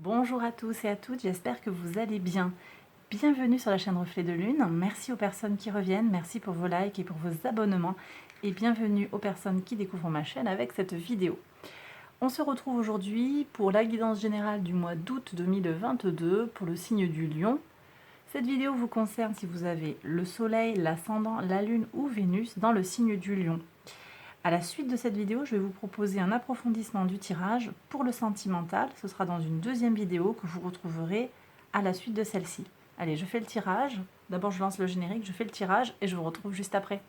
Bonjour à tous et à toutes, j'espère que vous allez bien. Bienvenue sur la chaîne Reflet de Lune. Merci aux personnes qui reviennent, merci pour vos likes et pour vos abonnements. Et bienvenue aux personnes qui découvrent ma chaîne avec cette vidéo. On se retrouve aujourd'hui pour la guidance générale du mois d'août 2022 pour le signe du Lion. Cette vidéo vous concerne si vous avez le soleil, l'ascendant, la lune ou Vénus dans le signe du Lion. À la suite de cette vidéo, je vais vous proposer un approfondissement du tirage pour le sentimental. Ce sera dans une deuxième vidéo que vous retrouverez à la suite de celle-ci. Allez, je fais le tirage. D'abord, je lance le générique, je fais le tirage et je vous retrouve juste après.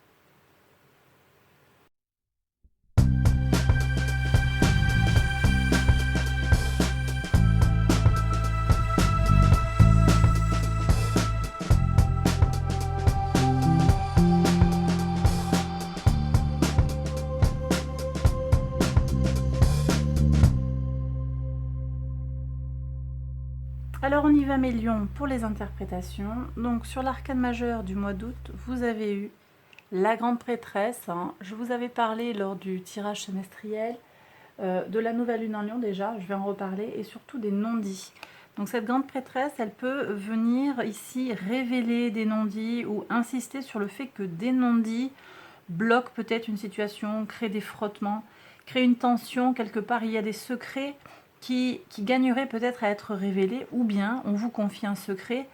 Alors, on y va mes lions pour les interprétations. Donc, sur l'arcane majeur du mois d'août, vous avez eu la grande prêtresse. Je vous avais parlé lors du tirage semestriel de la nouvelle lune en lion déjà, je vais en reparler, et surtout des non-dits. Donc cette grande prêtresse, elle peut venir ici révéler des non-dits ou insister sur le fait que des non-dits bloquent peut-être une situation, créent des frottements, créent une tension, quelque part il y a des secrets qui gagneraient peut-être à être révélés, ou bien on vous confie un secret,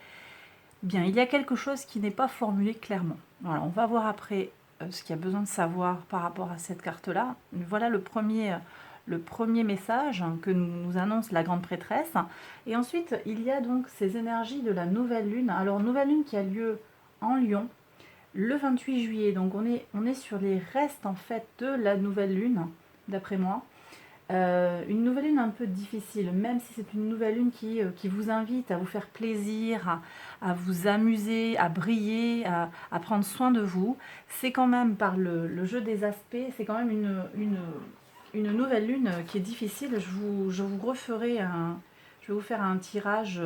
bien il y a quelque chose qui n'est pas formulé clairement. Voilà, on va voir après ce qu'il y a besoin de savoir par rapport à cette carte-là. Voilà le premier message que nous annonce la grande prêtresse. Et ensuite, il y a donc ces énergies de la nouvelle lune. Alors, nouvelle lune qui a lieu en Lion le 28 juillet. Donc, on est sur les restes en fait de la nouvelle lune, d'après moi. Une nouvelle lune un peu difficile, même si c'est une nouvelle lune qui vous invite à vous faire plaisir, à vous amuser, à briller, à prendre soin de vous. C'est quand même par le jeu des aspects, c'est quand même une nouvelle lune qui est difficile. Je vous referai je vais vous faire un tirage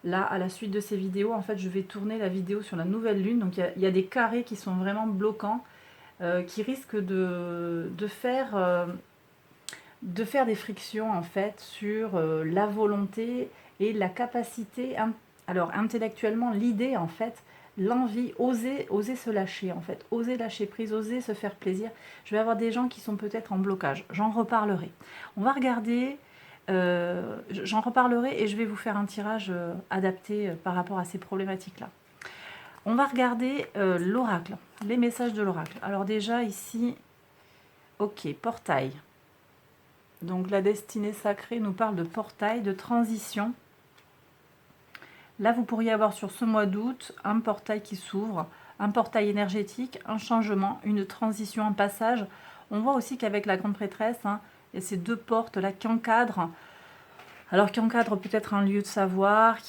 là à la suite de ces vidéos. En fait, je vais tourner la vidéo sur la nouvelle lune. Donc il y a des carrés qui sont vraiment bloquants, qui risquent de faire des frictions en fait sur la volonté et la capacité. Alors intellectuellement, l'idée en fait, l'envie, oser se lâcher en fait, oser lâcher prise, oser se faire plaisir. Je vais avoir des gens qui sont peut-être en blocage, j'en reparlerai. On va regarder, j'en reparlerai et je vais vous faire un tirage adapté par rapport à ces problématiques-là. On va regarder l'oracle, les messages de l'oracle. Alors déjà ici, ok, portail. Donc la destinée sacrée nous parle de portail, de transition. Là, vous pourriez avoir sur ce mois d'août un portail qui s'ouvre, un portail énergétique, un changement, une transition, un passage. On voit aussi qu'avec la grande prêtresse, il y a ces deux portes là qui encadrent. Alors qui encadrent peut-être un lieu de savoir,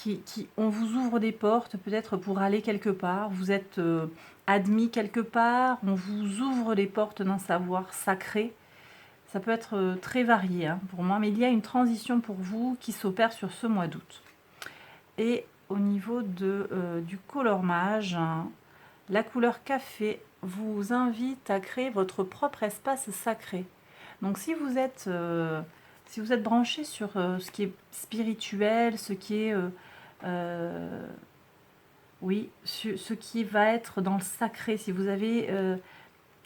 on vous ouvre des portes peut-être pour aller quelque part. Vous êtes admis quelque part, on vous ouvre les portes d'un savoir sacré. Ça peut être très varié pour moi, mais il y a une transition pour vous qui s'opère sur ce mois d'août. Et au niveau du colormage, la couleur café vous invite à créer votre propre espace sacré. Donc si vous êtes branché sur ce qui est spirituel, ce qui est oui, ce qui va être dans le sacré, si vous avez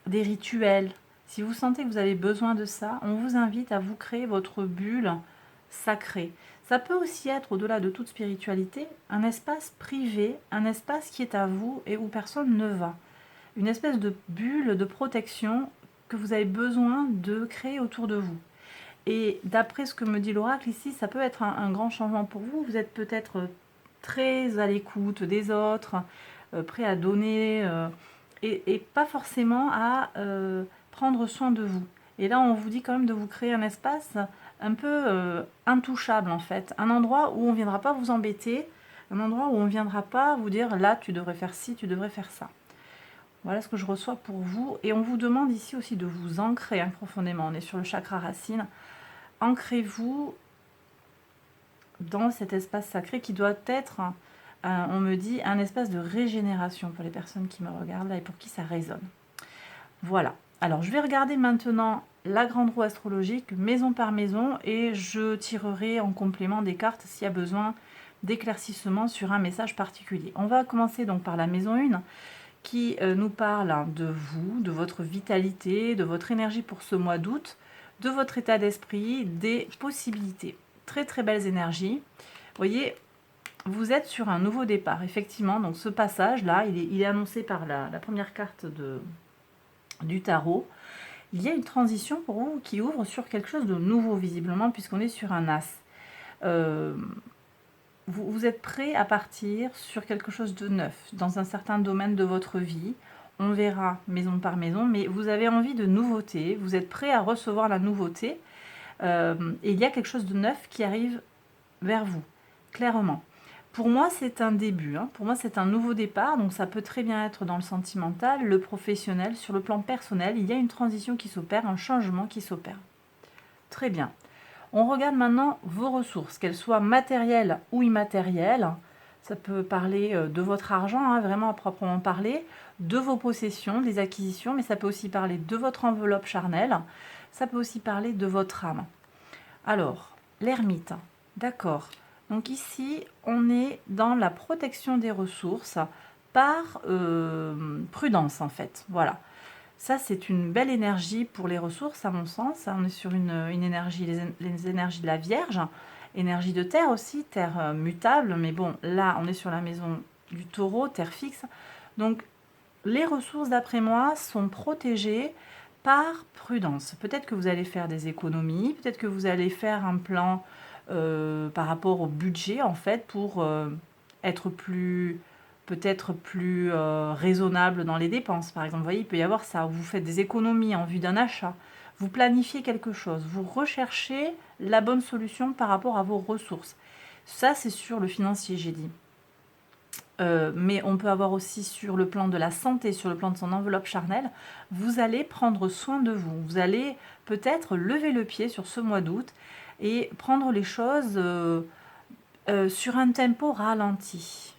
des rituels, si vous sentez que vous avez besoin de ça, on vous invite à vous créer votre bulle sacrée. Ça peut aussi être, au-delà de toute spiritualité, un espace privé, un espace qui est à vous et où personne ne va. Une espèce de bulle de protection que vous avez besoin de créer autour de vous. Et d'après ce que me dit l'oracle ici, ça peut être un grand changement pour vous. Vous êtes peut-être très à l'écoute des autres, prêt à donner et pas forcément à prendre soin de vous. Et là, on vous dit quand même de vous créer un espace un peu intouchable en fait. Un endroit où on ne viendra pas vous embêter, un endroit où on ne viendra pas vous dire là, tu devrais faire ci, tu devrais faire ça. Voilà ce que je reçois pour vous. Et on vous demande ici aussi de vous ancrer profondément. On est sur le chakra racine. Ancrez-vous dans cet espace sacré qui doit être, on me dit, un espace de régénération pour les personnes qui me regardent là et pour qui ça résonne. Voilà. Alors, je vais regarder maintenant la grande roue astrologique maison par maison et je tirerai en complément des cartes s'il y a besoin d'éclaircissement sur un message particulier. On va commencer donc par la maison 1 qui nous parle de vous, de votre vitalité, de votre énergie pour ce mois d'août, de votre état d'esprit, des possibilités. Très très belles énergies. Vous voyez, vous êtes sur un nouveau départ, effectivement. Donc ce passage-là, il est annoncé par la première carte du tarot. Il y a une transition pour vous qui ouvre sur quelque chose de nouveau, visiblement, puisqu'on est sur un as. Vous êtes prêt à partir sur quelque chose de neuf, dans un certain domaine de votre vie. On verra maison par maison, mais vous avez envie de nouveauté, vous êtes prêt à recevoir la nouveauté, et il y a quelque chose de neuf qui arrive vers vous, clairement. Pour moi, c'est un début, hein. Pour moi, c'est un nouveau départ, donc ça peut très bien être dans le sentimental, le professionnel, sur le plan personnel, il y a une transition qui s'opère, un changement qui s'opère. Très bien. On regarde maintenant vos ressources, qu'elles soient matérielles ou immatérielles. Ça peut parler de votre argent, hein, vraiment à proprement parler, de vos possessions, des acquisitions, mais ça peut aussi parler de votre enveloppe charnelle, ça peut aussi parler de votre âme. Alors, l'ermite, d'accord. Donc ici, on est dans la protection des ressources par prudence, en fait. Voilà. Ça, c'est une belle énergie pour les ressources, à mon sens. On est sur une énergie, les énergies de la Vierge, énergie de terre aussi, terre mutable. Mais bon, là, on est sur la maison du taureau, terre fixe. Donc, les ressources, d'après moi, sont protégées par prudence. Peut-être que vous allez faire des économies, peut-être que vous allez faire un plan par rapport au budget, en fait, pour être peut-être plus raisonnable dans les dépenses. Par exemple, vous voyez, il peut y avoir ça. Vous faites des économies en vue d'un achat. Vous planifiez quelque chose. Vous recherchez la bonne solution par rapport à vos ressources. Ça, c'est sur le financier, j'ai dit. Mais on peut avoir aussi sur le plan de la santé, sur le plan de son enveloppe charnelle, vous allez prendre soin de vous. Vous allez peut-être lever le pied sur ce mois d'août et prendre les choses sur un tempo ralenti.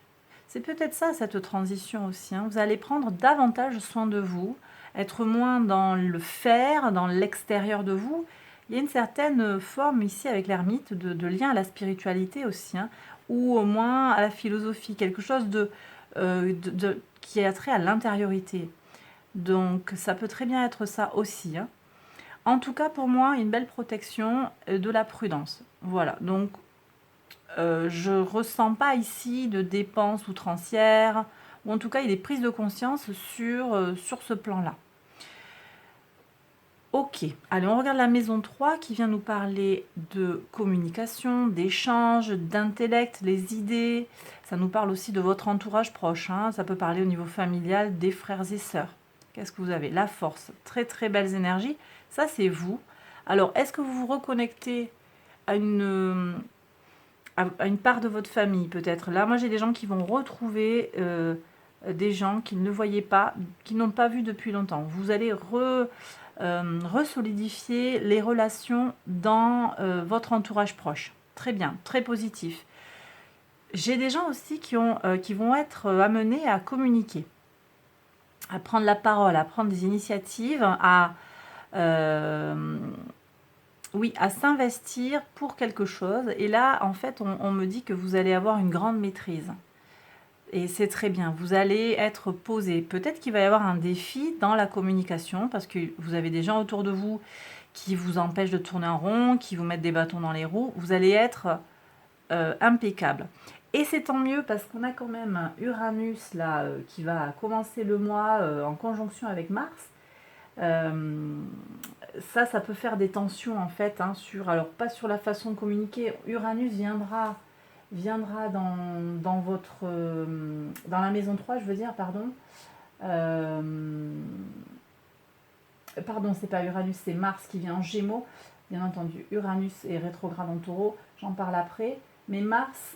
C'est peut-être ça, cette transition aussi, hein. Vous allez prendre davantage soin de vous, être moins dans le faire, dans l'extérieur de vous. Il y a une certaine forme ici avec l'ermite de lien à la spiritualité aussi, hein, ou au moins à la philosophie, quelque chose qui a trait à l'intériorité. Donc ça peut très bien être ça aussi, hein. En tout cas, pour moi, une belle protection de la prudence. Voilà, donc je ne ressens pas ici de dépenses outrancières, ou en tout cas, il y a des prises de conscience sur ce plan-là. Ok, allez, on regarde la maison 3 qui vient nous parler de communication, d'échange, d'intellect, les idées. Ça nous parle aussi de votre entourage proche, hein. Ça peut parler au niveau familial des frères et sœurs. Qu'est-ce que vous avez? La force, très très belles énergies. Ça, c'est vous. Alors, est-ce que vous vous reconnectez à une part de votre famille, peut-être? Là, moi, j'ai des gens qui vont retrouver des gens qu'ils ne voyaient pas, qu'ils n'ont pas vu depuis longtemps. Vous allez resolidifier les relations dans votre entourage proche. Très bien, très positif. J'ai des gens aussi qui vont être amenés à communiquer, à prendre la parole, à prendre des initiatives, à s'investir pour quelque chose. Et là, en fait, on me dit que vous allez avoir une grande maîtrise. Et c'est très bien, vous allez être posé. Peut-être qu'il va y avoir un défi dans la communication parce que vous avez des gens autour de vous qui vous empêchent de tourner en rond, qui vous mettent des bâtons dans les roues. Vous allez être impeccable. Et c'est tant mieux parce qu'on a quand même Uranus là qui va commencer le mois en conjonction avec Mars. Ça peut faire des tensions en fait, hein, alors pas sur la façon de communiquer. Uranus viendra dans votre dans la maison 3, je veux dire, pardon. Pardon, c'est pas Uranus, c'est Mars qui vient en Gémeaux. Bien entendu, Uranus est rétrograde en Taureau, j'en parle après. Mais Mars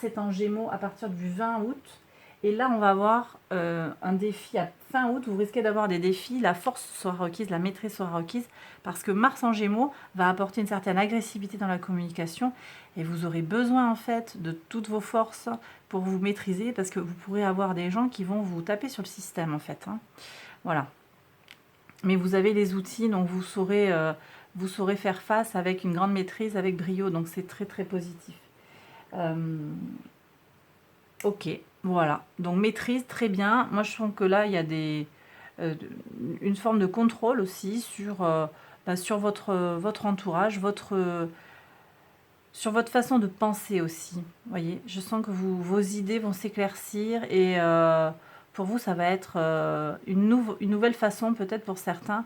est en Gémeaux à partir du 20 août. Et là, on va avoir un défi à fin août. Vous risquez d'avoir des défis. La force sera requise, la maîtrise sera requise. Parce que Mars en Gémeaux va apporter une certaine agressivité dans la communication. Et vous aurez besoin, en fait, de toutes vos forces pour vous maîtriser. Parce que vous pourrez avoir des gens qui vont vous taper sur le système, en fait, hein. Voilà. Mais vous avez les outils, donc vous saurez faire face avec une grande maîtrise, avec brio. Donc c'est très très positif. Ok, voilà. Donc maîtrise, très bien. Moi je trouve que là, il y a une forme de contrôle aussi sur votre entourage, sur votre façon de penser aussi. Vous voyez, je sens que vos idées vont s'éclaircir et pour vous, ça va être une nouvelle façon peut-être pour certains.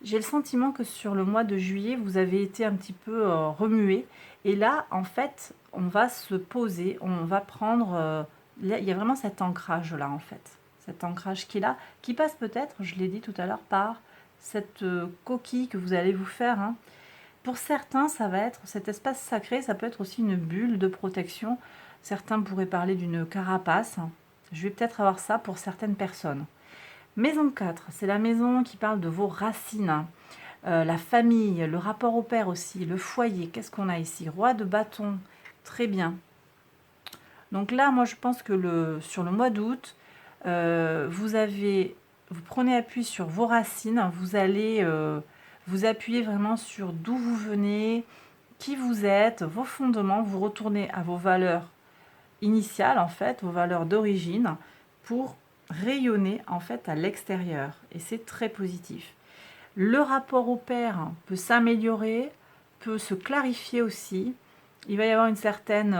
J'ai le sentiment que sur le mois de juillet, vous avez été un petit peu remué. Et là, en fait, on va se poser, on va prendre... il y a vraiment cet ancrage-là, en fait. Cet ancrage qui est là, qui passe peut-être, je l'ai dit tout à l'heure, par cette coquille que vous allez vous faire, hein. Pour certains, ça va être cet espace sacré, ça peut être aussi une bulle de protection. Certains pourraient parler d'une carapace. Je vais peut-être avoir ça pour certaines personnes. Maison 4, c'est la maison qui parle de vos racines, la famille, le rapport au père aussi, le foyer. Qu'est-ce qu'on a ici? Roi de bâton, très bien. Donc là, moi je pense que sur le mois d'août, vous prenez appui sur vos racines, vous allez vous appuyer vraiment sur d'où vous venez, qui vous êtes, vos fondements, vous retournez à vos valeurs initiales en fait, vos valeurs d'origine pour rayonner en fait à l'extérieur et c'est très positif. Le rapport au père peut s'améliorer, peut se clarifier aussi. Il va y avoir une certaine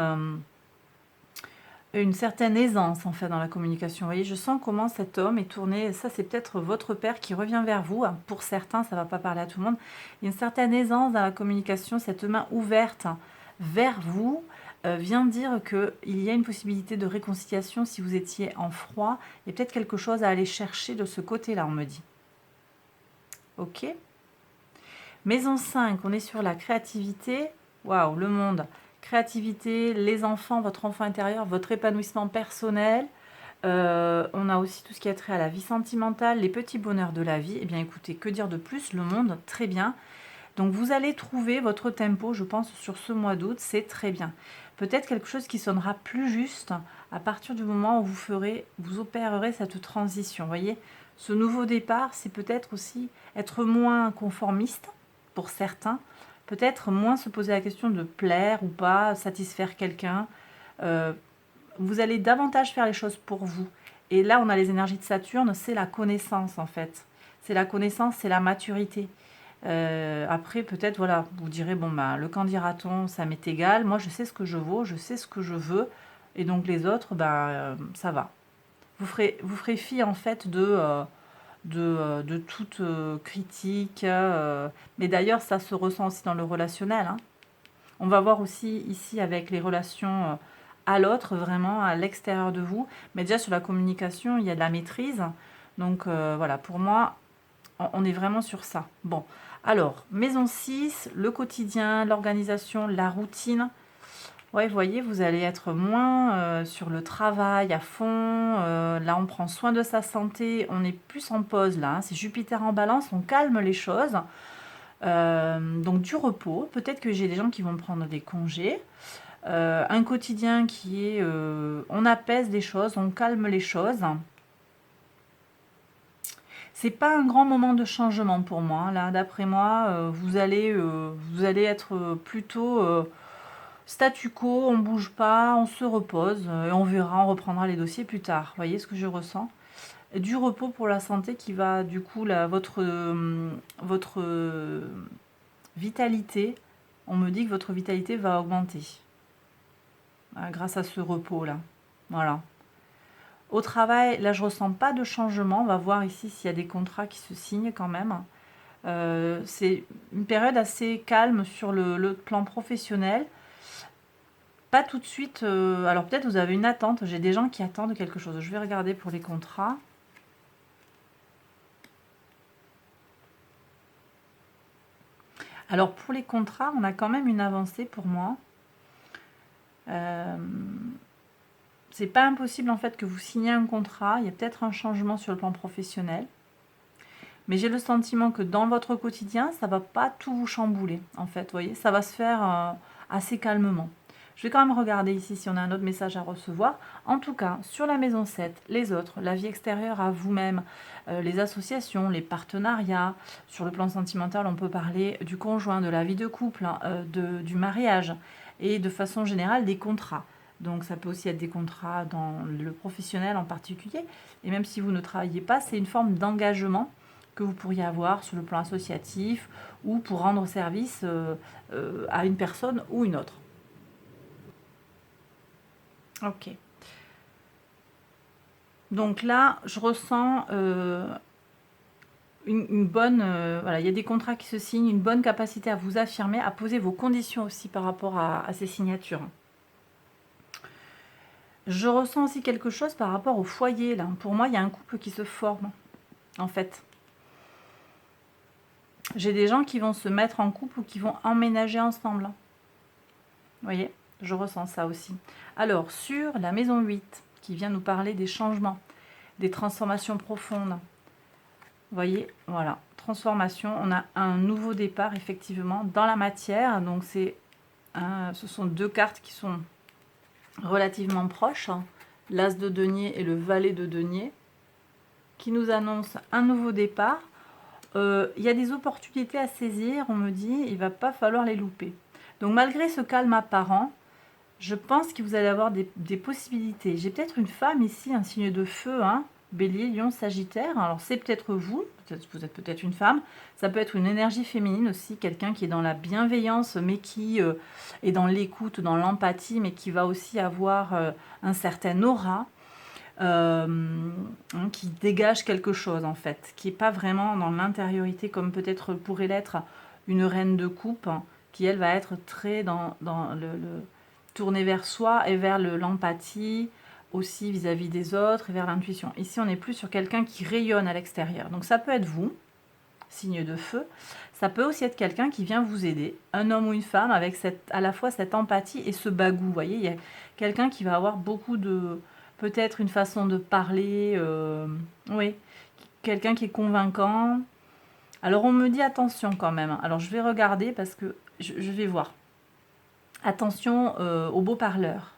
aisance en fait dans la communication. Vous voyez, je sens comment cet homme est tourné. Ça, c'est peut-être votre père qui revient vers vous. Pour certains, ça ne va pas parler à tout le monde. Il y a une certaine aisance dans la communication. Cette main ouverte vers vous vient dire qu'il y a une possibilité de réconciliation si vous étiez en froid. Il y a peut-être quelque chose à aller chercher de ce côté-là, on me dit. Ok. Maison 5, on est sur la créativité. Waouh, le monde. Créativité, les enfants, votre enfant intérieur, votre épanouissement personnel. On a aussi tout ce qui a trait à la vie sentimentale, les petits bonheurs de la vie. Eh bien écoutez, que dire de plus? Le monde, très bien. Donc vous allez trouver votre tempo, je pense, sur ce mois d'août, c'est très bien. Peut-être quelque chose qui sonnera plus juste à partir du moment où vous opérerez cette transition. Vous voyez, ce nouveau départ, c'est peut-être aussi être moins conformiste pour certains, peut-être moins se poser la question de plaire ou pas, satisfaire quelqu'un. Vous allez davantage faire les choses pour vous. Et là, on a les énergies de Saturne, c'est la connaissance en fait. C'est la connaissance, c'est la maturité. Après, peut-être, voilà, vous direz, bon, bah, le qu'en dira-t-on, ça m'est égal. Moi, je sais ce que je vaux, je sais ce que je veux. Et donc, les autres, bah, ça va. Vous ferez fi, en fait, de toute critique. Mais d'ailleurs, ça se ressent aussi dans le relationnel, hein. On va voir aussi ici avec les relations à l'autre, vraiment à l'extérieur de vous. Mais déjà, sur la communication, il y a de la maîtrise. Donc, voilà, pour moi, on est vraiment sur ça. Bon, alors, maison 6, le quotidien, l'organisation, la routine. Ouais, vous voyez, vous allez être moins sur le travail à fond. Là, on prend soin de sa santé. On est plus en pause, là, hein. C'est Jupiter en balance, on calme les choses. Donc, du repos. Peut-être que j'ai des gens qui vont prendre des congés. Un quotidien qui est... on apaise les choses, on calme les choses. C'est pas un grand moment de changement pour moi, hein. Là, d'après moi, vous allez être plutôt statu quo, on bouge pas, on se repose et on verra, on reprendra les dossiers plus tard. Vous voyez ce que je ressens? Du repos pour la santé qui va du coup votre vitalité. On me dit que votre vitalité va augmenter grâce à ce repos là. Voilà. Au travail, là, je ressens pas de changement. On va voir ici s'il y a des contrats qui se signent quand même. C'est une période assez calme sur le plan professionnel. Pas tout de suite. Alors peut-être vous avez une attente. J'ai des gens qui attendent quelque chose. Je vais regarder pour les contrats. Alors pour les contrats, on a quand même une avancée pour moi. C'est pas impossible en fait que vous signiez un contrat. Il y a peut-être un changement sur le plan professionnel. Mais j'ai le sentiment que dans votre quotidien, ça va pas tout vous chambouler, en fait. Vous voyez, ça va se faire assez calmement. Je vais quand même regarder ici si on a un autre message à recevoir. En tout cas, sur la maison 7, les autres, la vie extérieure à vous-même, les associations, les partenariats. Sur le plan sentimental, on peut parler du conjoint, de la vie de couple, hein, du mariage et de façon générale des contrats. Donc ça peut aussi être des contrats dans le professionnel en particulier. Et même si vous ne travaillez pas, c'est une forme d'engagement que vous pourriez avoir sur le plan associatif ou pour rendre service à une personne ou une autre. Ok. Donc là, je ressens une bonne... voilà, il y a des contrats qui se signent, une bonne capacité à vous affirmer, à poser vos conditions aussi par rapport à ces signatures. Je ressens aussi quelque chose par rapport au foyer, là. Pour moi, il y a un couple qui se forme, en fait. J'ai des gens qui vont se mettre en couple ou qui vont emménager ensemble. Vous voyez, je ressens ça aussi. Alors, sur la maison 8, qui vient nous parler des changements, des transformations profondes. Vous voyez, voilà, transformation. On a un nouveau départ, effectivement, dans la matière. Donc, ce sont deux cartes qui sont relativement proches. L'As de denier et le Valet de denier, qui nous annoncent un nouveau départ. Il y a des opportunités à saisir, on me dit, il ne va pas falloir les louper. Donc malgré ce calme apparent, je pense que vous allez avoir des possibilités. J'ai peut-être une femme ici, un signe de feu, hein, Bélier, Lion, Sagittaire. Alors c'est peut-être vous êtes peut-être une femme. Ça peut être une énergie féminine aussi, quelqu'un qui est dans la bienveillance, mais qui est dans l'écoute, dans l'empathie, mais qui va aussi avoir un certain aura. Qui dégage quelque chose en fait, qui n'est pas vraiment dans l'intériorité comme peut-être pourrait l'être une reine de coupe, qui elle va être très dans le tournée vers soi et vers l'empathie aussi vis-à-vis des autres et vers l'intuition. Ici on est plus sur quelqu'un qui rayonne à l'extérieur, donc ça peut être vous, signe de feu, ça peut aussi être quelqu'un qui vient vous aider, un homme ou une femme avec à la fois cette empathie et ce bagou, vous voyez, il y a quelqu'un qui va avoir beaucoup de... peut-être une façon de parler, oui, quelqu'un qui est convaincant. Alors on me dit attention quand même, alors je vais regarder parce que je vais voir. Attention aux beaux parleurs.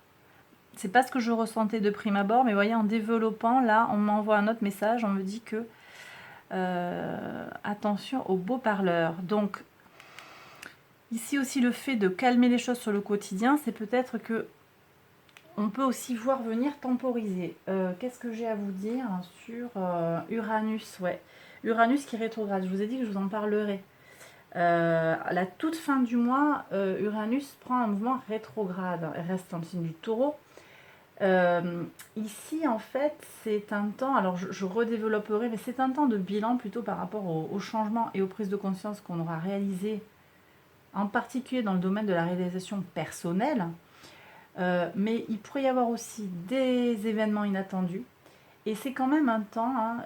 C'est pas ce que je ressentais de prime abord, mais vous voyez, en développant, là, on m'envoie un autre message, on me dit que attention aux beaux parleurs. Donc, ici aussi, le fait de calmer les choses sur le quotidien, c'est peut-être que on peut aussi voir venir temporiser. Qu'est-ce que j'ai à vous dire sur Uranus? Ouais, Uranus qui rétrograde. Je vous ai dit que je vous en parlerai. À la toute fin du mois, Uranus prend un mouvement rétrograde. Elle reste dans le signe du Taureau. Ici, en fait, c'est un temps, alors je redévelopperai, mais c'est un temps de bilan plutôt par rapport aux changements et aux prises de conscience qu'on aura réalisées, en particulier dans le domaine de la réalisation personnelle. Mais il pourrait y avoir aussi des événements inattendus. Et c'est quand même un temps, hein,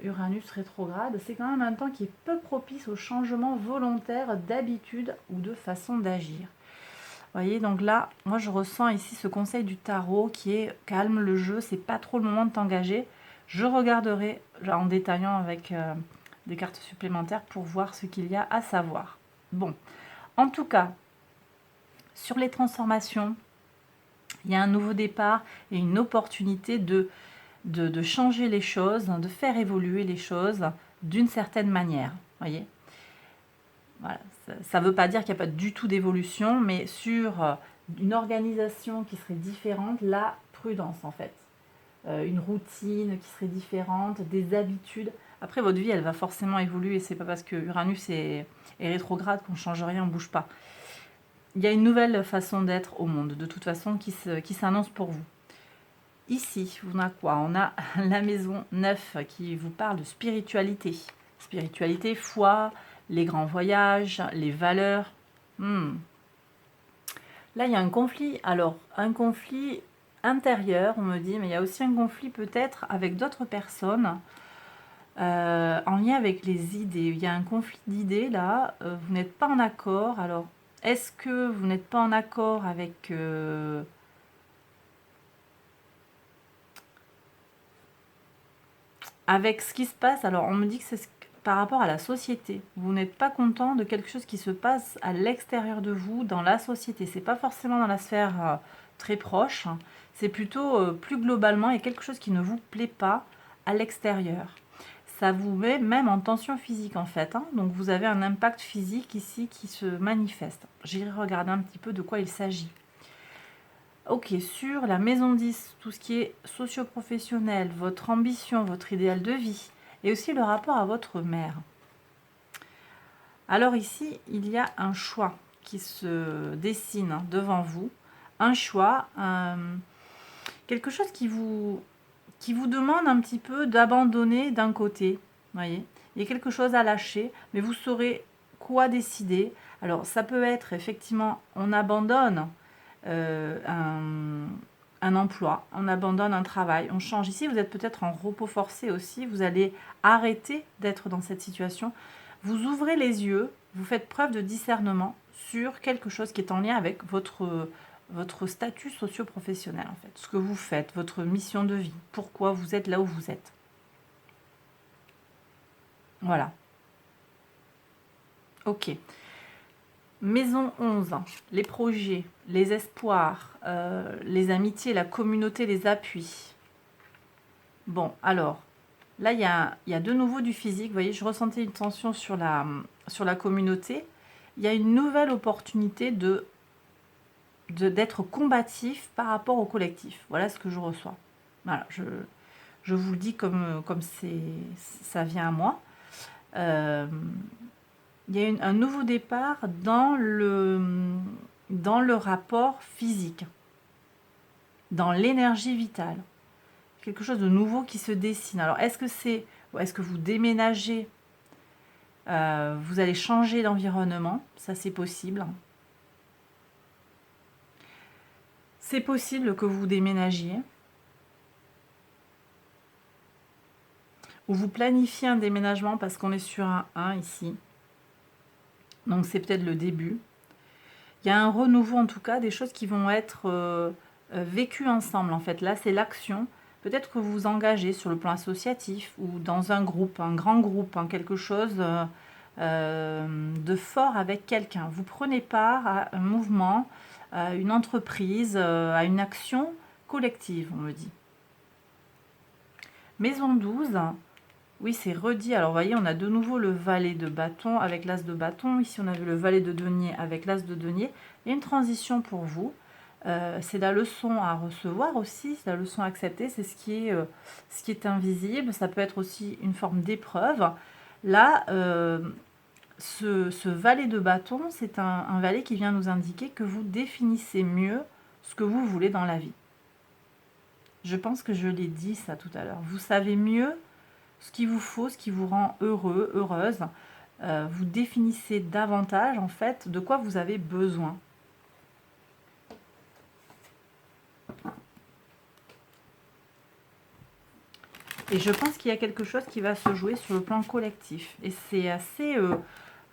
Uranus rétrograde, c'est quand même un temps qui est peu propice au changement volontaire d'habitude ou de façon d'agir. Vous voyez, donc là, moi je ressens ici ce conseil du tarot qui est calme le jeu, c'est pas trop le moment de t'engager. Je regarderai en détaillant avec des cartes supplémentaires pour voir ce qu'il y a à savoir. Bon, en tout cas, sur les transformations, il y a un nouveau départ et une opportunité de changer les choses, de faire évoluer les choses d'une certaine manière. Voyez, voilà. Ça ne veut pas dire qu'il n'y a pas du tout d'évolution, mais sur une organisation qui serait différente, la prudence en fait. Une routine qui serait différente, des habitudes. Après, votre vie, elle va forcément évoluer. C'est pas parce que Uranus est rétrograde qu'on ne change rien, on ne bouge pas. Il y a une nouvelle façon d'être au monde, de toute façon, qui s'annonce pour vous. Ici, on a quoi? On a la maison 9 qui vous parle de spiritualité. Spiritualité, foi, les grands voyages, les valeurs. Là, il y a un conflit. Alors, un conflit intérieur, on me dit, mais il y a aussi un conflit peut-être avec d'autres personnes en lien avec les idées. Il y a un conflit d'idées là, vous n'êtes pas en accord. Alors, est-ce que vous n'êtes pas en accord avec... avec ce qui se passe? Alors, on me dit que par rapport à la société. Vous n'êtes pas content de quelque chose qui se passe à l'extérieur de vous, dans la société. C'est pas forcément dans la sphère très proche, hein. C'est plutôt plus globalement, il y a quelque chose qui ne vous plaît pas à l'extérieur. Ça vous met même en tension physique en fait, hein. Donc vous avez un impact physique ici qui se manifeste. J'irai regarder un petit peu de quoi il s'agit. Ok, sur la maison 10, tout ce qui est socio-professionnel, votre ambition, votre idéal de vie, et aussi le rapport à votre mère. Alors ici, il y a un choix qui se dessine devant vous, un choix, quelque chose qui vous demande un petit peu d'abandonner d'un côté, voyez. Il y a quelque chose à lâcher, mais vous saurez quoi décider. Alors ça peut être effectivement, on abandonne un emploi, on abandonne un travail, on change. Ici, vous êtes peut-être en repos forcé aussi, vous allez arrêter d'être dans cette situation. Vous ouvrez les yeux, vous faites preuve de discernement sur quelque chose qui est en lien avec votre statut socio-professionnel, en fait. Ce que vous faites, votre mission de vie, pourquoi vous êtes là où vous êtes. Voilà. Ok. Maison 11, les projets, les espoirs, les amitiés, la communauté, les appuis. Bon, alors, là, il y a de nouveau du physique. Vous voyez, je ressentais une tension sur la communauté. Il y a une nouvelle opportunité d'être combatif par rapport au collectif. Voilà ce que je reçois. Voilà, je vous le dis comme ça vient à moi. Il y a un nouveau départ dans le rapport physique, dans l'énergie vitale. Quelque chose de nouveau qui se dessine. Alors, est-ce que vous déménagez, vous allez changer d'environnement? Ça, c'est possible. C'est possible que vous déménagiez. Ou vous planifiez un déménagement parce qu'on est sur un 1 ici. Donc, c'est peut-être le début. Il y a un renouveau, en tout cas, des choses qui vont être vécues ensemble. En fait, là, c'est l'action. Peut-être que vous vous engagez sur le plan associatif ou dans un groupe, un grand groupe, hein, quelque chose de fort avec quelqu'un. Vous prenez part à un mouvement, à une entreprise, à une action collective, on me dit. Maison 12, oui, c'est redit. Alors, vous voyez, on a de nouveau le valet de bâton avec l'as de bâton. Ici, on a vu le valet de denier avec l'as de denier. Il y a une transition pour vous. C'est la leçon à recevoir aussi, c'est la leçon à accepter, c'est ce qui est invisible. Ça peut être aussi une forme d'épreuve. Là, ce valet de bâton, c'est un valet qui vient nous indiquer que vous définissez mieux ce que vous voulez dans la vie. Je pense que je l'ai dit ça tout à l'heure. Vous savez mieux ce qu'il vous faut, ce qui vous rend heureux, heureuse. Vous définissez davantage en fait de quoi vous avez besoin. Et je pense qu'il y a quelque chose qui va se jouer sur le plan collectif. Et c'est assez...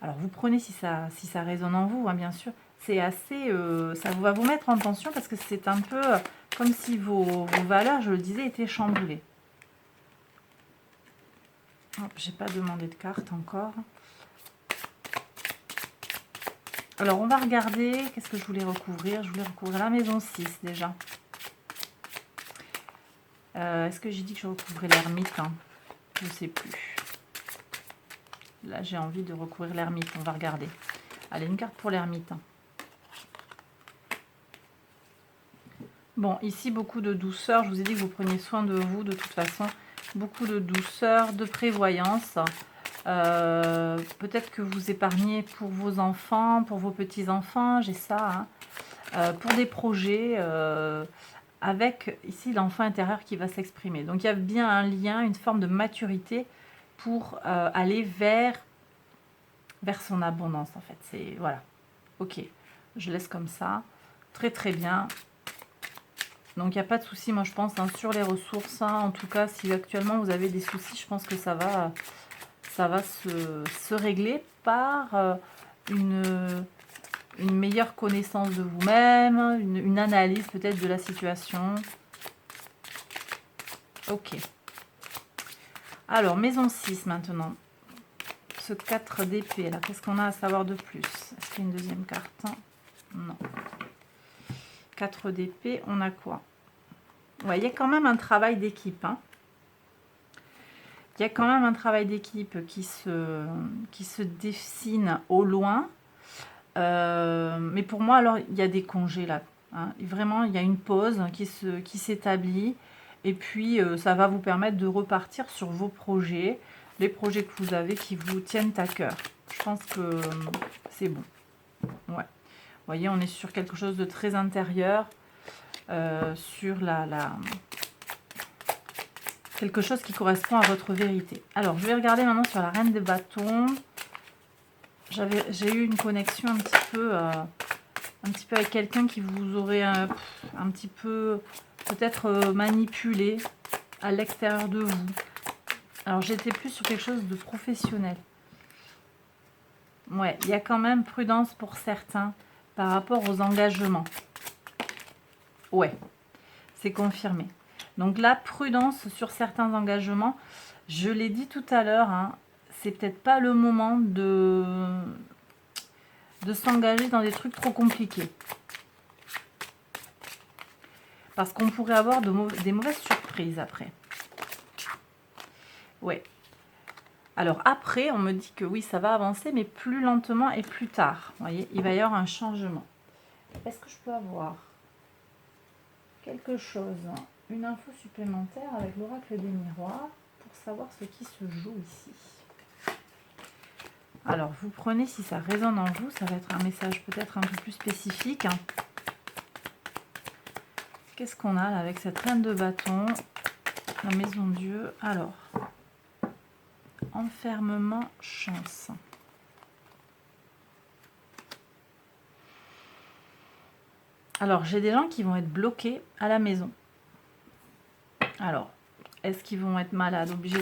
alors, vous prenez si ça résonne en vous, hein, bien sûr. C'est assez... ça va vous mettre en tension parce que c'est un peu comme si vos valeurs, je le disais, étaient chamboulées. J'ai pas demandé de carte encore. Alors, on va regarder... Qu'est-ce que je voulais recouvrir? Je voulais recouvrir la maison 6 déjà. Est-ce que j'ai dit que je recouvrais l'ermite, hein? Je ne sais plus. Là, j'ai envie de recouvrir l'ermite. On va regarder. Allez, une carte pour l'ermite. Bon, ici, beaucoup de douceur. Je vous ai dit que vous preniez soin de vous, de toute façon. Beaucoup de douceur, de prévoyance. Peut-être que vous épargnez pour vos enfants, pour vos petits-enfants. J'ai ça, hein. Pour des projets... avec ici l'enfant intérieur qui va s'exprimer. Donc il y a bien un lien, une forme de maturité pour aller vers son abondance en fait. C'est voilà. Ok, je laisse comme ça. Très très bien. Donc il n'y a pas de souci, moi je pense, hein, sur les ressources. Hein. En tout cas, si actuellement vous avez des soucis, je pense que ça va se régler par une meilleure connaissance de vous-même, une analyse peut-être de la situation. Ok. Alors, maison 6 maintenant. ce 4 d'épée là, qu'est-ce qu'on a à savoir de plus? Est-ce qu'il y a une deuxième carte? Non. 4 d'épée, on a quoi? Ouais, il y a quand même un travail d'équipe. Hein. Il y a quand même un travail d'équipe qui se dessine au loin. Mais pour moi, alors, il y a des congés là. Hein. Vraiment, il y a une pause qui s'établit. Et puis, ça va vous permettre de repartir sur vos projets. Les projets que vous avez qui vous tiennent à cœur. Je pense que c'est bon. Ouais. Vous voyez, on est sur quelque chose de très intérieur. Sur quelque chose qui correspond à votre vérité. Alors, je vais regarder maintenant sur la reine des bâtons. J'ai eu une connexion un petit peu avec quelqu'un qui vous aurait un petit peu peut-être manipulé à l'extérieur de vous. Alors, j'étais plus sur quelque chose de professionnel. Ouais, il y a quand même prudence pour certains par rapport aux engagements. Ouais, c'est confirmé. Donc là, prudence sur certains engagements. Je l'ai dit tout à l'heure, hein, c'est peut-être pas le moment de s'engager dans des trucs trop compliqués. Parce qu'on pourrait avoir des mauvaises surprises après. Ouais. Alors après, on me dit que oui, ça va avancer, mais plus lentement et plus tard. Vous voyez, il va y avoir un changement. Est-ce que je peux avoir quelque chose, une info supplémentaire avec l'oracle des miroirs pour savoir ce qui se joue ici? Alors, vous prenez, si ça résonne en vous, ça va être un message peut-être un peu plus spécifique. Qu'est-ce qu'on a là avec cette reine de bâton, la maison de Dieu? Alors, enfermement, chance. Alors, j'ai des gens qui vont être bloqués à la maison. Alors, est-ce qu'ils vont être malades, obligés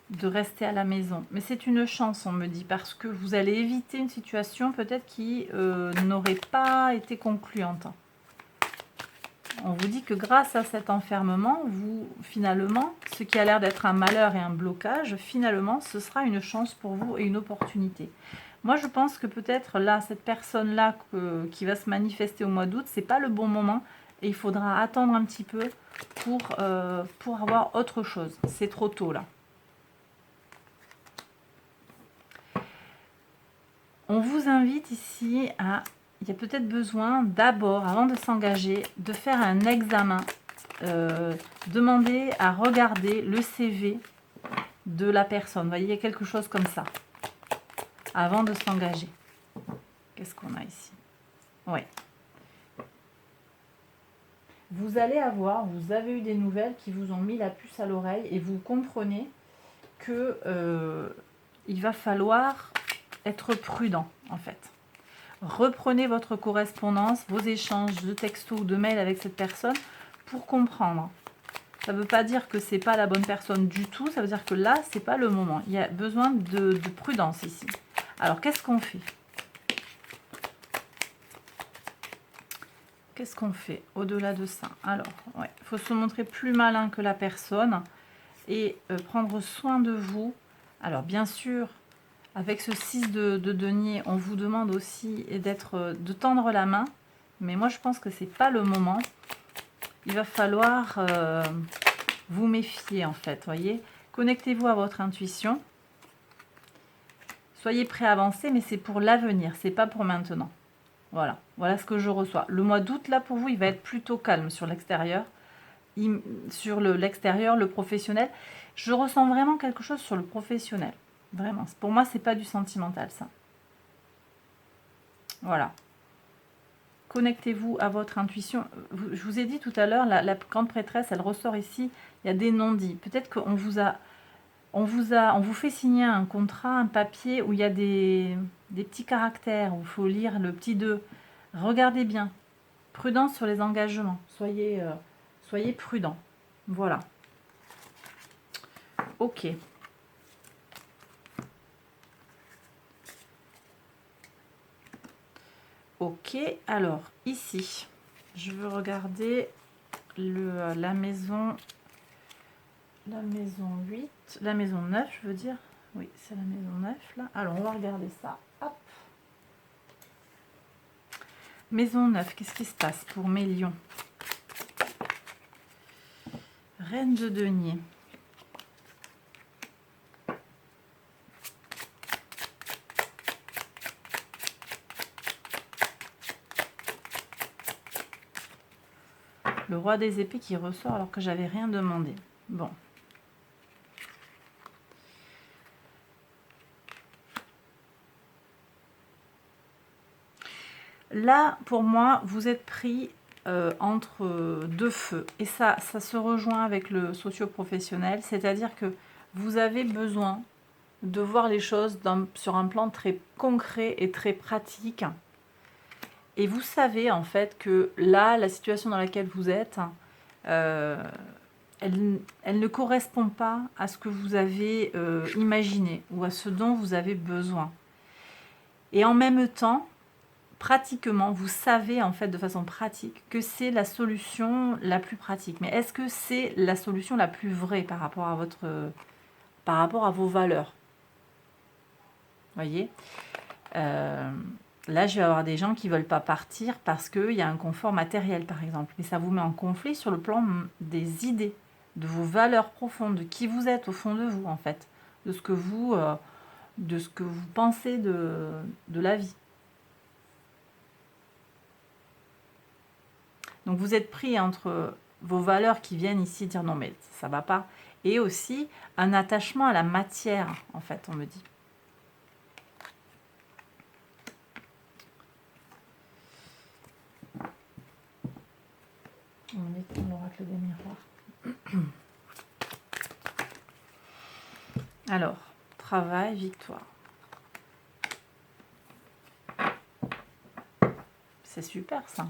de rester à la maison? Mais c'est une chance, on me dit, parce que vous allez éviter une situation peut-être qui n'aurait pas été concluante. On vous dit que grâce à cet enfermement, finalement, ce qui a l'air d'être un malheur et un blocage, finalement, ce sera une chance pour vous et une opportunité. Moi, je pense que peut-être là, cette personne-là qui va se manifester au mois d'août, c'est pas le bon moment et il faudra attendre un petit peu pour avoir autre chose. C'est trop tôt là. On vous invite ici à... Il y a peut-être besoin d'abord, avant de s'engager, de faire un examen. Demander à regarder le CV de la personne. Vous voyez, il y a quelque chose comme ça. Avant de s'engager. Qu'est-ce qu'on a ici? Oui. Vous allez avoir, vous avez eu des nouvelles qui vous ont mis la puce à l'oreille et vous comprenez que il va falloir être prudent en fait. Reprenez votre correspondance, vos échanges de textos ou de mails avec cette personne pour comprendre. Ça ne veut pas dire que c'est pas la bonne personne du tout, ça veut dire que là, c'est pas le moment. Il y a besoin de prudence ici. Alors, qu'est-ce qu'on fait? Qu'est-ce qu'on fait au-delà de ça? Alors, ouais, il faut se montrer plus malin que la personne et prendre soin de vous. Alors, bien sûr, avec ce 6 de denier, on vous demande aussi de tendre la main. Mais moi, je pense que c'est pas le moment. Il va falloir vous méfier, en fait, voyez. Connectez-vous à votre intuition. Soyez prêts à avancer, mais c'est pour l'avenir, c'est pas pour maintenant. Voilà, voilà ce que je reçois. Le mois d'août, là, pour vous, il va être plutôt calme sur l'extérieur. Sur l'extérieur, le professionnel. Je ressens vraiment quelque chose sur le professionnel. Vraiment. Pour moi, c'est pas du sentimental, ça. Voilà. Connectez-vous à votre intuition. Je vous ai dit tout à l'heure, la grande prêtresse, elle ressort ici. Il y a des non-dits. Peut-être qu'on on vous fait signer un contrat, un papier où il y a des petits caractères, où il faut lire le petit 2. Regardez bien. Prudence sur les engagements. Soyez prudents. Voilà. Ok. Ok, alors ici, je veux regarder la maison 8, la maison 9, je veux dire. Oui, c'est la maison 9 là. Alors, on va regarder ça. Hop. Maison 9, qu'est-ce qui se passe pour mes lions? Reine de denier. Le roi des épées qui ressort alors que j'avais rien demandé. Bon. Là, pour moi, vous êtes pris entre deux feux. Et ça se rejoint avec le socio-professionnel. C'est-à-dire que vous avez besoin de voir les choses sur un plan très concret et très pratique. Et vous savez en fait que là, la situation dans laquelle vous êtes, elle ne correspond pas à ce que vous avez imaginé ou à ce dont vous avez besoin. Et en même temps, pratiquement, vous savez en fait de façon pratique que c'est la solution la plus pratique. Mais est-ce que c'est la solution la plus vraie par rapport à vos valeurs? Voyez, là, je vais avoir des gens qui ne veulent pas partir parce qu'il y a un confort matériel, par exemple. Mais ça vous met en conflit sur le plan des idées, de vos valeurs profondes, de qui vous êtes au fond de vous, en fait, de ce que vous pensez de la vie. Donc, vous êtes pris entre vos valeurs qui viennent ici dire non, mais ça ne va pas, et aussi un attachement à la matière, en fait, on me dit. On est dans l'oracle des miroirs. Alors, travail, victoire. C'est super ça.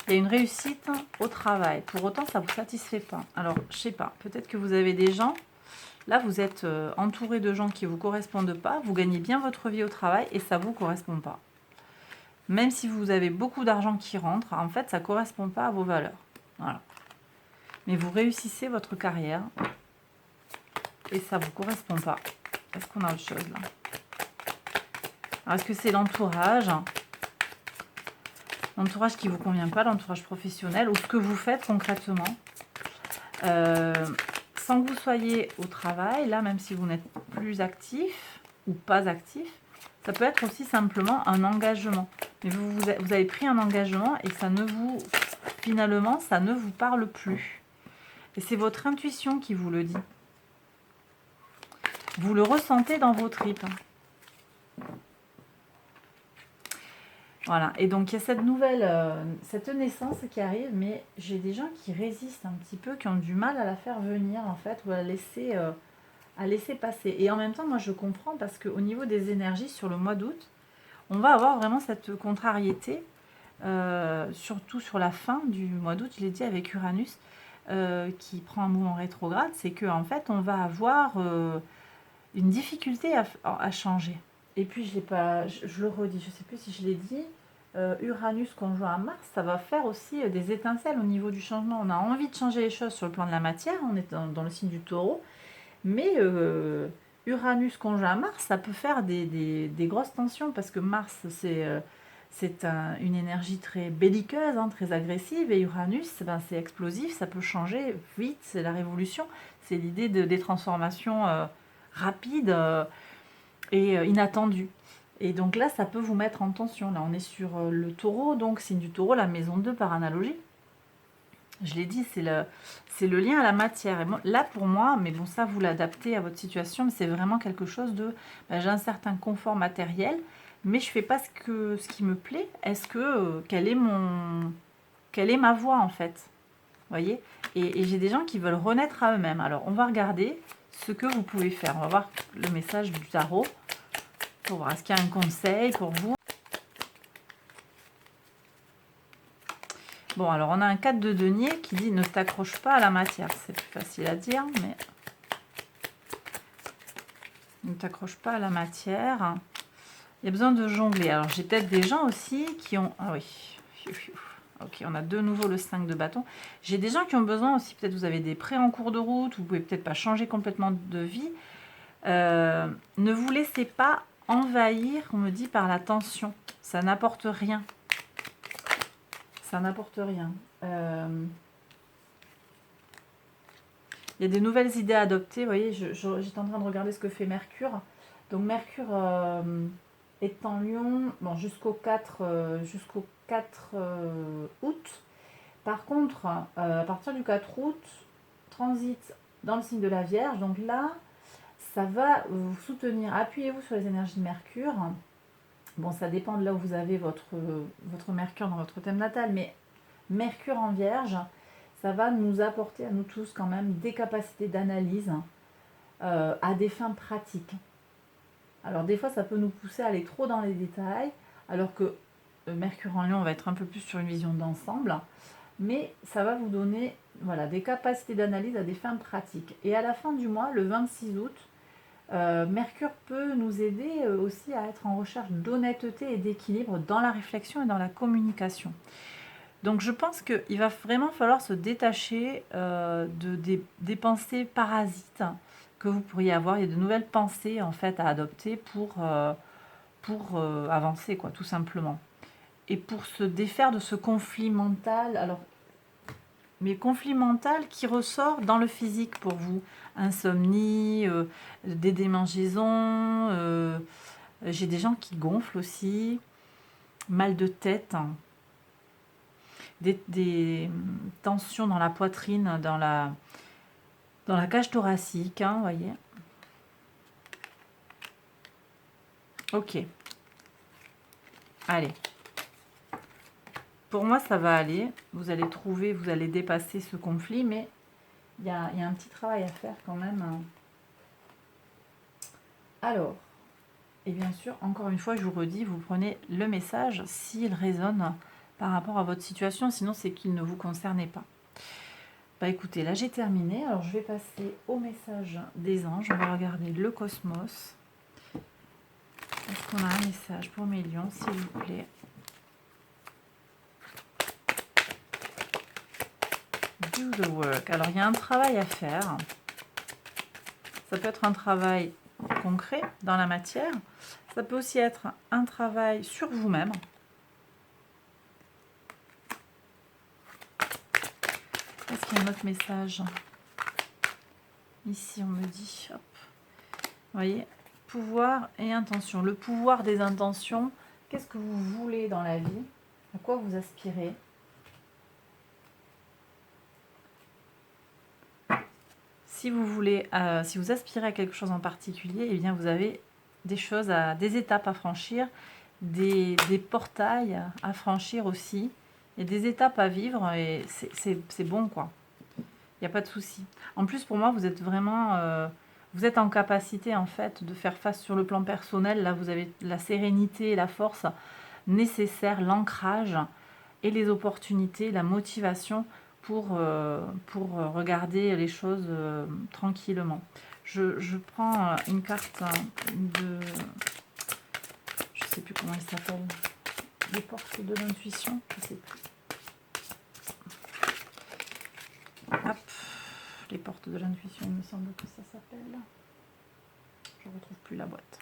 Il y a une réussite au travail. Pour autant, ça ne vous satisfait pas. Alors, je ne sais pas. Peut-être que vous avez des gens. Là, vous êtes entouré de gens qui ne vous correspondent pas. Vous gagnez bien votre vie au travail et ça ne vous correspond pas. Même si vous avez beaucoup d'argent qui rentre, en fait, ça ne correspond pas à vos valeurs. Voilà. Mais vous réussissez votre carrière et ça ne vous correspond pas. Est-ce qu'on a autre chose là? Alors, est-ce que c'est l'entourage? L'entourage qui ne vous convient pas, l'entourage professionnel, ou ce que vous faites concrètement. Sans que vous soyez au travail, là, même si vous n'êtes plus actif ou pas actif, ça peut être aussi simplement un engagement. Mais vous avez pris un engagement et finalement, ça ne vous parle plus. Et c'est votre intuition qui vous le dit. Vous le ressentez dans vos tripes. Voilà, et donc il y a cette naissance qui arrive, mais j'ai des gens qui résistent un petit peu, qui ont du mal à la faire venir en fait, ou à laisser passer. Et en même temps, moi je comprends parce qu'au niveau des énergies sur le mois d'août, on va avoir vraiment cette contrariété, surtout sur la fin du mois d'août, je l'ai dit avec Uranus, qui prend un mouvement rétrograde, c'est qu'en fait on va avoir une difficulté à changer. Et puis, je le redis, je ne sais plus si je l'ai dit, Uranus conjoint à Mars, ça va faire aussi des étincelles au niveau du changement. On a envie de changer les choses sur le plan de la matière, on est dans le signe du taureau, mais Uranus conjoint à Mars, ça peut faire des grosses tensions, parce que Mars, c'est une énergie très belliqueuse, hein, très agressive, et Uranus, c'est explosif, ça peut changer vite, c'est la révolution, c'est l'idée des transformations rapides, et inattendu. Et donc là, ça peut vous mettre en tension. Là, on est sur le taureau, donc signe du taureau, la maison 2 par analogie. Je l'ai dit, c'est le lien à la matière. Et là, pour moi, mais bon, ça, vous l'adaptez à votre situation, mais c'est vraiment quelque chose de... j'ai un certain confort matériel, mais je ne fais pas ce qui me plaît. Quelle est ma voix, en fait? Vous voyez? Et j'ai des gens qui veulent renaître à eux-mêmes. Alors, on va regarder ce que vous pouvez faire. On va voir le message du tarot pour voir est-ce qu'il y a un conseil pour vous. Bon, alors on a un 4 de denier qui dit ne t'accroche pas à la matière. C'est plus facile à dire, mais ne t'accroche pas à la matière. Il y a besoin de jongler. Alors j'ai peut-être des gens aussi qui ont... Ah oui. Ok, on a de nouveau le 5 de bâton. J'ai des gens qui ont besoin aussi, peut-être vous avez des prêts en cours de route, vous pouvez peut-être pas changer complètement de vie. Ne vous laissez pas envahir, on me dit, par la tension. Ça n'apporte rien. Ça n'apporte rien. Il y a des nouvelles idées à adopter. Vous voyez, j'étais en train de regarder ce que fait Mercure. Donc Mercure est en Lion bon, jusqu'au 4 août. Par contre, à partir du 4 août, transite dans le signe de la Vierge. Donc là, ça va vous soutenir. Appuyez-vous sur les énergies de Mercure. Bon, ça dépend de là où vous avez votre Mercure dans votre thème natal, mais Mercure en Vierge, ça va nous apporter à nous tous quand même des capacités d'analyse à des fins pratiques. Alors des fois, ça peut nous pousser à aller trop dans les détails, alors que Mercure en Lion, on va être un peu plus sur une vision d'ensemble. Mais ça va vous donner voilà, des capacités d'analyse à des fins pratiques. Et à la fin du mois, le 26 août, Mercure peut nous aider aussi à être en recherche d'honnêteté et d'équilibre dans la réflexion et dans la communication. Donc je pense qu'il va vraiment falloir se détacher des pensées parasites que vous pourriez avoir. Il y a de nouvelles pensées en fait à adopter pour avancer, quoi, tout simplement. Et pour se défaire de ce conflit mental, alors, mais conflit mental qui ressort dans le physique pour vous. Insomnie, des démangeaisons, j'ai des gens qui gonflent aussi, mal de tête, des tensions dans la poitrine, dans la cage thoracique, hein, vous voyez. Ok. Allez. Pour moi, ça va aller. Vous allez trouver, vous allez dépasser ce conflit, mais il y a un petit travail à faire quand même. Alors, et bien sûr, encore une fois, je vous redis, vous prenez le message s'il résonne par rapport à votre situation, sinon c'est qu'il ne vous concernait pas. Bah écoutez, là j'ai terminé. Alors je vais passer au message des anges. On va regarder le cosmos. Est-ce qu'on a un message pour mes lions, s'il vous plaît? Do the work. Alors il y a un travail à faire. Ça peut être un travail concret dans la matière. Ça peut aussi être un travail sur vous-même. Est-ce qu'il y a un autre message? Ici, on me dit, hop. Vous voyez, pouvoir et intention. Le pouvoir des intentions, qu'est-ce que vous voulez dans la vie? À quoi vous aspirez? Si vous voulez, si vous aspirez à quelque chose en particulier, eh bien vous avez des étapes à franchir, des portails à franchir aussi, et des étapes à vivre, et c'est bon, quoi. Il n'y a pas de souci. En plus, pour moi, vous êtes vraiment, vous êtes en capacité en fait de faire face sur le plan personnel. Là, vous avez la sérénité et la force nécessaire, l'ancrage et les opportunités, la motivation pour regarder les choses tranquillement. Je prends une carte de... Je ne sais plus comment elle s'appelle. Les portes de l'intuition, je ne sais plus. Hop, les portes de l'intuition, il me semble que ça s'appelle. Je ne retrouve plus la boîte.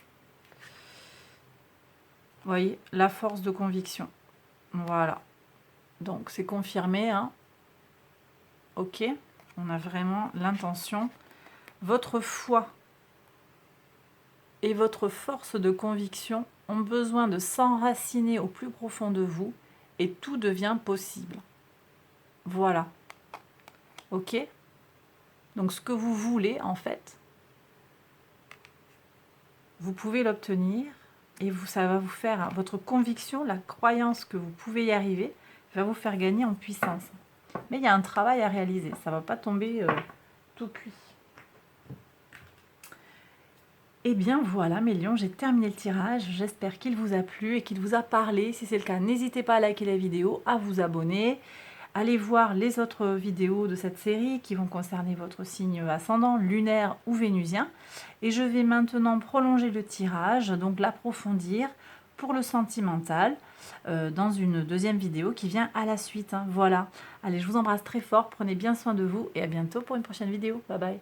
Vous voyez, la force de conviction. Voilà. Donc, c'est confirmé, hein. Ok, on a vraiment l'intention. Votre foi et votre force de conviction ont besoin de s'enraciner au plus profond de vous et tout devient possible. Voilà. Ok? Donc ce que vous voulez, en fait, vous pouvez l'obtenir et ça va vous faire, votre conviction, la croyance que vous pouvez y arriver, va vous faire gagner en puissance. Mais il y a un travail à réaliser, ça ne va pas tomber tout cuit. Et bien voilà mes lions, j'ai terminé le tirage, j'espère qu'il vous a plu et qu'il vous a parlé. Si c'est le cas, n'hésitez pas à liker la vidéo, à vous abonner. Allez voir les autres vidéos de cette série qui vont concerner votre signe ascendant, lunaire ou vénusien. Et je vais maintenant prolonger le tirage, donc l'approfondir pour le sentimental dans une deuxième vidéo qui vient à la suite. Hein. Voilà. Allez, je vous embrasse très fort, prenez bien soin de vous et à bientôt pour une prochaine vidéo. Bye bye.